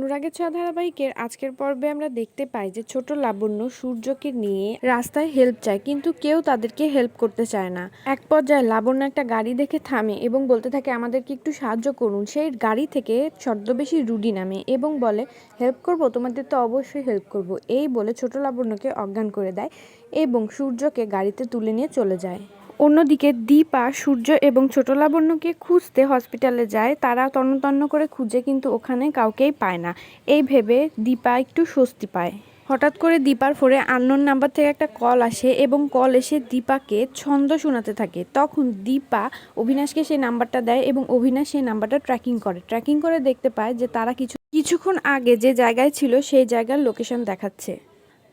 অনুরাগের ছোঁয়া ধারাবাহিকের আজকের পর্বে আমরা দেখতে পাই যে ছোট লাবণ্য সূর্যকে নিয়ে রাস্তায় হেল্প চায়, কিন্তু কেউ তাদেরকে হেল্প করতে চায় না। এক পর্যায়ে লাবণ্য একটা গাড়ি দেখে থামে এবং বলতে থাকে, আমাদেরকে একটু সাহায্য করুন। সেই গাড়ি থেকে ছদ্মবেশী রুডি নামে এবং বলে, হেল্প করব, তোমাদের তো অবশ্যই হেল্প করব। এই বলে ছোট লাবণ্যকে অজ্ঞান করে দেয় এবং সূর্যকে গাড়িতে তুলে নিয়ে চলে যায়। অন্যদিকে দীপা সূর্য এবং ছোট লাবণ্যকে খুঁজতে হসপিটালে যায়। তারা তন্ন করে খুঁজে কিন্তু ওখানে কাউকেই পায় না। এই ভেবে দীপা একটু স্বস্তি পায়। হঠাৎ করে দীপার ফোনে আননোন নাম্বার থেকে একটা কল আসে এবং কল এসে দীপাকে ছন্দ শোনাতে থাকে। তখন দীপা অভিনাশকে সেই নাম্বারটা দেয় এবং অভিনাশ সেই নাম্বারটা ট্র্যাকিং করে দেখতে পায় যে তারা কিছুক্ষণ আগে যে জায়গায় ছিল সেই জায়গার লোকেশন দেখাচ্ছে।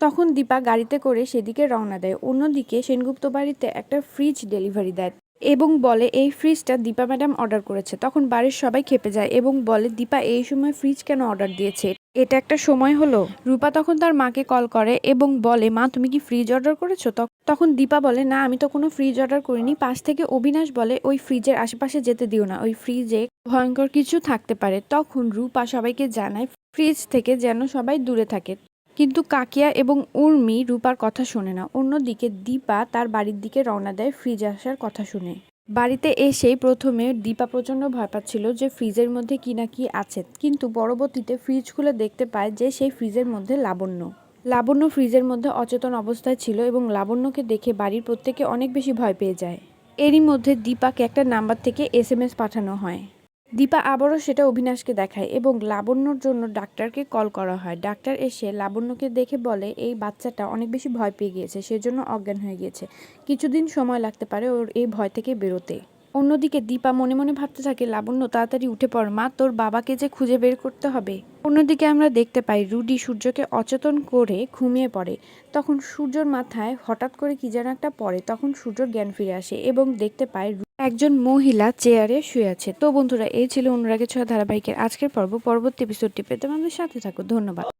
তখন দীপা গাড়িতে করে সেদিকে রওনা দেয়। অন্যদিকে সেনগুপ্ত বাড়িতে একটা ফ্রিজ ডেলিভারি দেয় এবং বলে এই ফ্রিজটা দীপা ম্যাডাম অর্ডার করেছে। তখন বাড়ির সবাই ক্ষেপে যায় এবং বলে, দীপা এই সময় ফ্রিজ কেন অর্ডার দিয়েছে? এটা একটা সময় হলো? রূপা তখন তার মাকে কল করে এবং বলে, মা তুমি কি ফ্রিজ অর্ডার করেছো? তখন দীপা বলে, না আমি তো কোনো ফ্রিজ অর্ডার করিনি। পাশ থেকে অবিনাশ বলে, ওই ফ্রিজের আশেপাশে যেতে দিও না, ওই ফ্রিজে ভয়ঙ্কর কিছু থাকতে পারে। তখন রূপা সবাইকে জানায় ফ্রিজ থেকে যেন সবাই দূরে থাকে। কিন্তু কাকিয়া এবং উর্মি রূপার কথা শোনে না। অন্যদিকে দীপা তার বাড়ির দিকে রওনা দেয় ফ্রিজ আসার কথা শুনে। বাড়িতে এসেই প্রথমে দীপা প্রচণ্ড ভয় পাচ্ছিল যে ফ্রিজের মধ্যে কি না কি আছে, কিন্তু পরবর্তীতে ফ্রিজ খুলে দেখতে পায় যে সেই ফ্রিজের মধ্যে লাবণ্য ফ্রিজের মধ্যে অচেতন অবস্থায় ছিল এবং লাবণ্যকে দেখে বাড়ির প্রত্যেকে অনেক বেশি ভয় পেয়ে যায়। এরই মধ্যে দীপাকে একটা নাম্বার থেকে SMS পাঠানো হয়। দীপা আবারও সেটা অভিনাশকে দেখায় এবং লাবণ্যর জন্য ডাক্তারকে কল করা হয়। ডাক্তার এসে লাবণ্যকে দেখে বলে, এই বাচ্চাটা অনেক বেশি ভয় পেয়ে গিয়েছে, সেজন্য অজ্ঞান হয়ে গিয়েছে, কিছুদিন সময় লাগতে পারে ওর এই ভয় থেকে বেরোতে। অন্যদিকে দীপা মনে মনে ভাবতে থাকে, লাবণ্য তাড়াতাড়ি উঠে পড় মা, তোর বাবাকে যে খুঁজে বের করতে হবে। অন্যদিকে আমরা দেখতে পাই রুডি সূর্যকে অচেতন করে ঘুমিয়ে পড়ে। তখন সূর্যর মাথায় হঠাৎ করে কি যেন একটা পড়ে। তখন সূর্যর জ্ঞান ফিরে আসে এবং দেখতে পায় একজন মহিলা চেয়ারে শুয়ে আছে। তো বন্ধুরা, এই ছিল অনুরাগের ছোঁয়া ধারাবাহিকের আজকের পর্ব। পরবর্তী এপিসোডটি পেতে আমাদের সাথে থাকো। ধন্যবাদ।